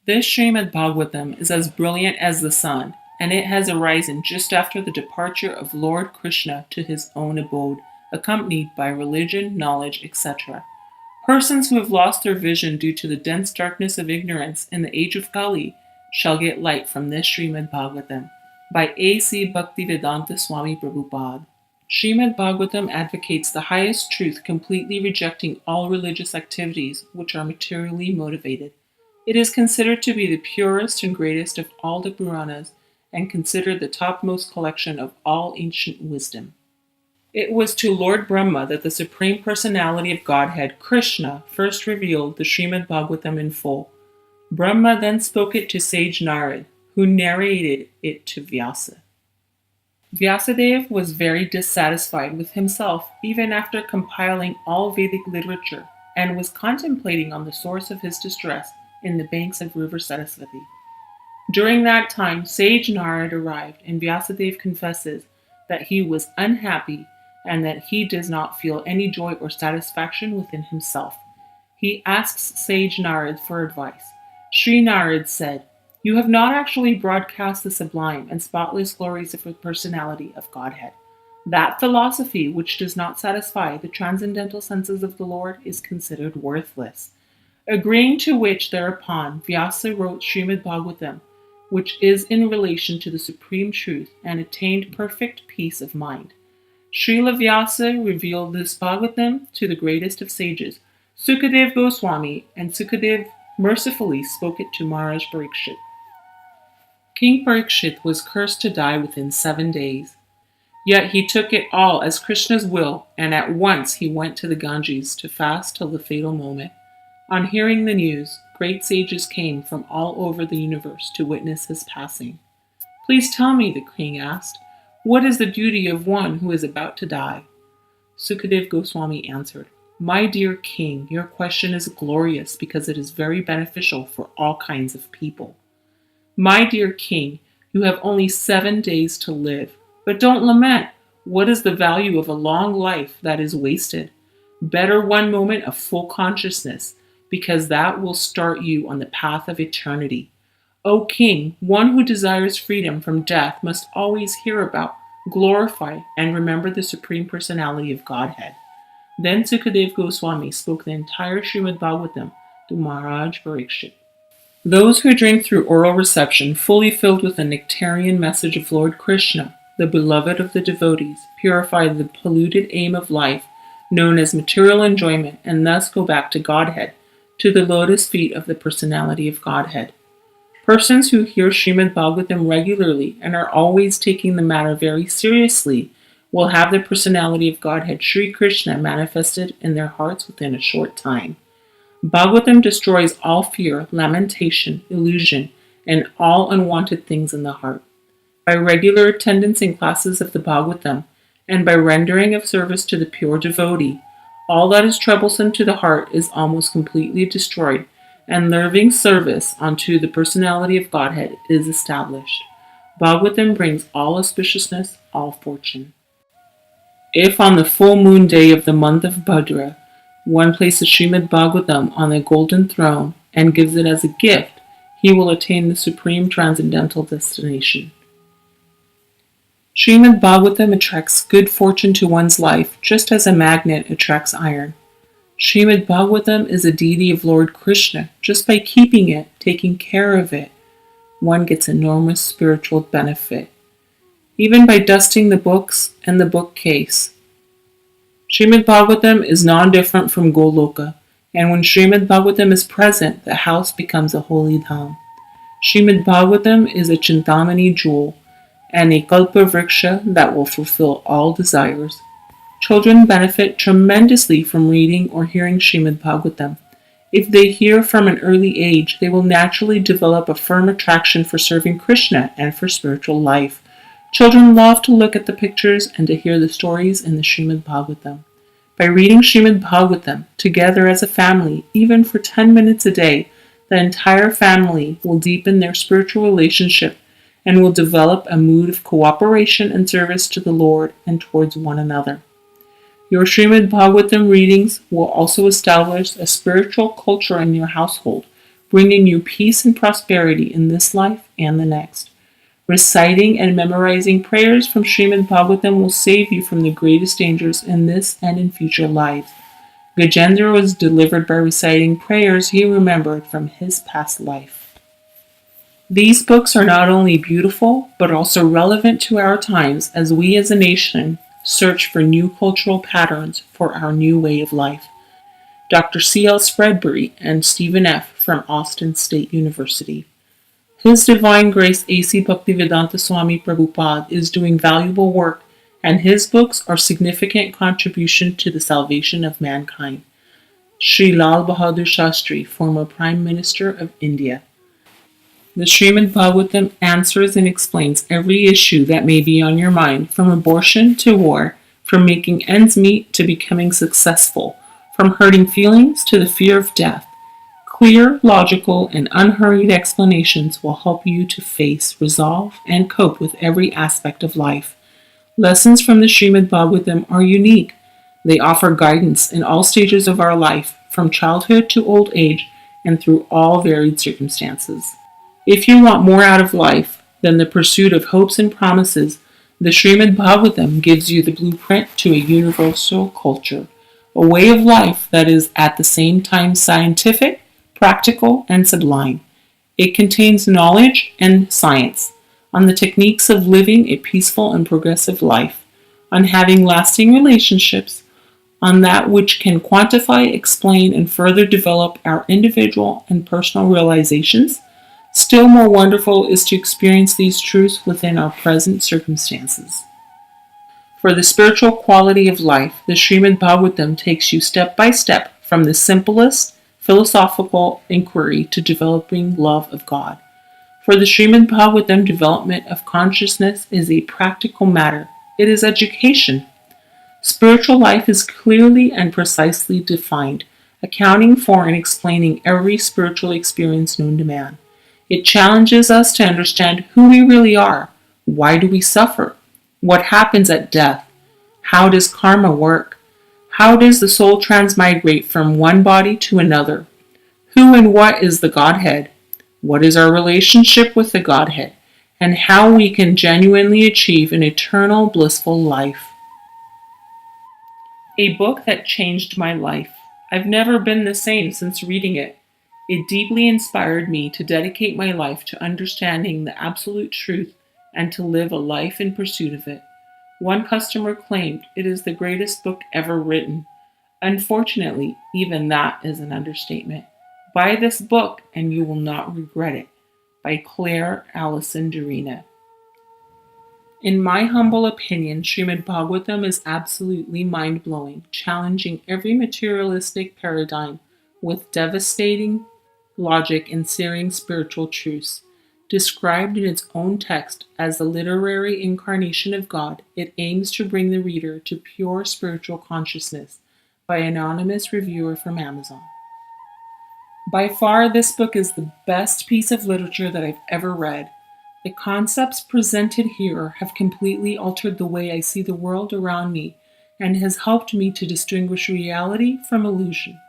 This Srimad Bhagavatam is as brilliant as the sun, and it has arisen just after the departure of Lord Krishna to his own abode, accompanied by religion, knowledge, etc. Persons who have lost their vision due to the dense darkness of ignorance in the age of Kali shall get light from this Srimad Bhagavatam by A.C. Bhaktivedanta Swami Prabhupada. Srimad Bhagavatam advocates the highest truth, completely rejecting all religious activities which are materially motivated. It is considered to be the purest and greatest of all the Puranas and considered the topmost collection of all ancient wisdom. It was to Lord Brahma that the Supreme Personality of Godhead, Krishna, first revealed the Srimad Bhagavatam in full. Brahma then spoke it to sage Narad, who narrated it to Vyasa. Vyasadeva was very dissatisfied with himself even after compiling all Vedic literature and was contemplating on the source of his distress in the banks of river Saraswati. During that time, sage Narad arrived, and Vyasadeva confesses that he was unhappy and that he does not feel any joy or satisfaction within himself. He asks sage Narad for advice. Sri Narad said, "You have not actually broadcast the sublime and spotless glories of the personality of Godhead. That philosophy which does not satisfy the transcendental senses of the Lord is considered worthless." Agreeing to which, thereupon, Vyasa wrote Srimad Bhagavatam, which is in relation to the supreme truth and attained perfect peace of mind. Srila Vyasa revealed this Bhagavatam to the greatest of sages, Sukadev Goswami, and Sukadev mercifully spoke it to Maharaj Parikshit. King Parikshit was cursed to die within 7 days. Yet he took it all as Krishna's will, and at once he went to the Ganges to fast till the fatal moment. On hearing the news, great sages came from all over the universe to witness his passing. "Please tell me," the king asked, "what is the duty of one who is about to die?" Sukadev Goswami answered, "My dear king, your question is glorious because it is very beneficial for all kinds of people. My dear king, you have only 7 days to live, but don't lament. What is the value of a long life that is wasted? Better one moment of full consciousness, because that will start you on the path of eternity. O king, one who desires freedom from death must always hear about, glorify, and remember the Supreme Personality of Godhead." Then Sukadev Goswami spoke the entire Srimad Bhagavatam to Maharaj Parikshit. Those who drink through oral reception, fully filled with the nectarian message of Lord Krishna, the beloved of the devotees, purify the polluted aim of life, known as material enjoyment, and thus go back to Godhead, to the lotus feet of the Personality of Godhead. Persons who hear Srimad Bhagavatam regularly and are always taking the matter very seriously will have the Personality of Godhead, Sri Krishna, manifested in their hearts within a short time. Bhagavatam destroys all fear, lamentation, illusion, and all unwanted things in the heart. By regular attendance in classes of the Bhagavatam, and by rendering of service to the pure devotee, all that is troublesome to the heart is almost completely destroyed, and loving service unto the Personality of Godhead is established. Bhagavatam brings all auspiciousness, all fortune. If on the full moon day of the month of Bhadra, one places Srimad Bhagavatam on the golden throne and gives it as a gift, he will attain the supreme transcendental destination. Srimad Bhagavatam attracts good fortune to one's life, just as a magnet attracts iron. Srimad Bhagavatam is a deity of Lord Krishna. Just by keeping it, taking care of it, one gets enormous spiritual benefit. Even by dusting the books and the bookcase. Srimad Bhagavatam is non-different from Goloka, and when Srimad Bhagavatam is present, the house becomes a holy dham. Srimad Bhagavatam is a Chintamani jewel, and a kalpa vriksha that will fulfill all desires. Children benefit tremendously from reading or hearing Srimad Bhagavatam. If they hear from an early age, they will naturally develop a firm attraction for serving Krishna and for spiritual life. Children love to look at the pictures and to hear the stories in the Srimad Bhagavatam. By reading Srimad Bhagavatam together as a family, even for 10 minutes a day, the entire family will deepen their spiritual relationship and will develop a mood of cooperation and service to the Lord and towards one another. Your Srimad Bhagavatam readings will also establish a spiritual culture in your household, bringing you peace and prosperity in this life and the next. Reciting and memorizing prayers from Srimad Bhagavatam will save you from the greatest dangers in this and in future lives. Gajendra was delivered by reciting prayers he remembered from his past life. These books are not only beautiful, but also relevant to our times as we as a nation search for new cultural patterns for our new way of life. Dr. C.L. Spreadbury and Stephen F. from Austin State University. His Divine Grace A.C. Bhaktivedanta Swami Prabhupada is doing valuable work, and his books are significant contribution to the salvation of mankind. Sri Lal Bahadur Shastri, former Prime Minister of India. The Srimad Bhagavatam answers and explains every issue that may be on your mind, from abortion to war, from making ends meet to becoming successful, from hurting feelings to the fear of death. Clear, logical, and unhurried explanations will help you to face, resolve, and cope with every aspect of life. Lessons from the Srimad Bhagavatam are unique. They offer guidance in all stages of our life, from childhood to old age, and through all varied circumstances. If you want more out of life than the pursuit of hopes and promises, the Srimad Bhagavatam gives you the blueprint to a universal culture, a way of life that is at the same time scientific, practical, and sublime. It contains knowledge and science on the techniques of living a peaceful and progressive life, on having lasting relationships, on that which can quantify, explain, and further develop our individual and personal realizations. Still more wonderful is to experience these truths within our present circumstances. For the spiritual quality of life, the Srimad Bhagavatam takes you step by step from the simplest philosophical inquiry to developing love of God. For the Srimad Bhagavatam, development of consciousness is a practical matter. It is education. Spiritual life is clearly and precisely defined, accounting for and explaining every spiritual experience known to man. It challenges us to understand who we really are. Why do we suffer? What happens at death? How does karma work? How does the soul transmigrate from one body to another? Who and what is the Godhead? What is our relationship with the Godhead? And how we can genuinely achieve an eternal blissful life. A book that changed my life. I've never been the same since reading it. It deeply inspired me to dedicate my life to understanding the absolute truth and to live a life in pursuit of it. One customer claimed it is the greatest book ever written. Unfortunately, even that is an understatement. Buy this book and you will not regret it. By Claire Allison Durina. In my humble opinion, Srimad Bhagavatam is absolutely mind-blowing, challenging every materialistic paradigm with devastating logic and searing spiritual truths. Described in its own text as the literary incarnation of God, it aims to bring the reader to pure spiritual consciousness by an anonymous reviewer from Amazon. By far, this book is the best piece of literature that I've ever read. The concepts presented here have completely altered the way I see the world around me and has helped me to distinguish reality from illusion.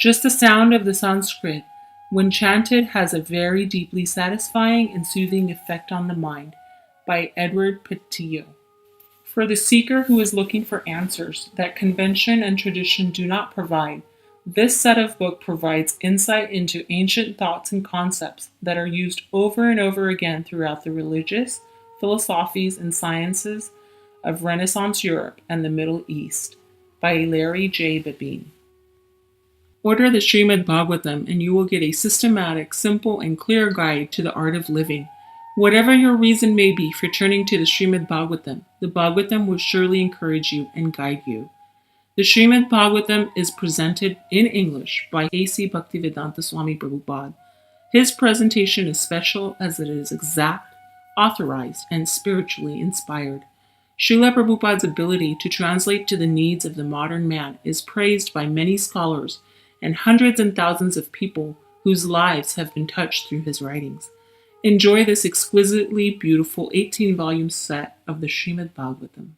Just the sound of the Sanskrit, when chanted, has a very deeply satisfying and soothing effect on the mind. By Edward Petillo. For the seeker who is looking for answers that convention and tradition do not provide, this set of book provides insight into ancient thoughts and concepts that are used over and over again throughout the religious, philosophies, and sciences of Renaissance Europe and the Middle East. By Larry J. Babin. Order the Srimad Bhagavatam and you will get a systematic, simple, and clear guide to the art of living. Whatever your reason may be for turning to the Srimad Bhagavatam, the Bhagavatam will surely encourage you and guide you. The Srimad Bhagavatam is presented in English by A.C. Bhaktivedanta Swami Prabhupada. His presentation is special as it is exact, authorized, and spiritually inspired. Srila Prabhupada's ability to translate to the needs of the modern man is praised by many scholars and hundreds and thousands of people whose lives have been touched through his writings. Enjoy this exquisitely beautiful 18-volume set of the Srimad Bhagavatam.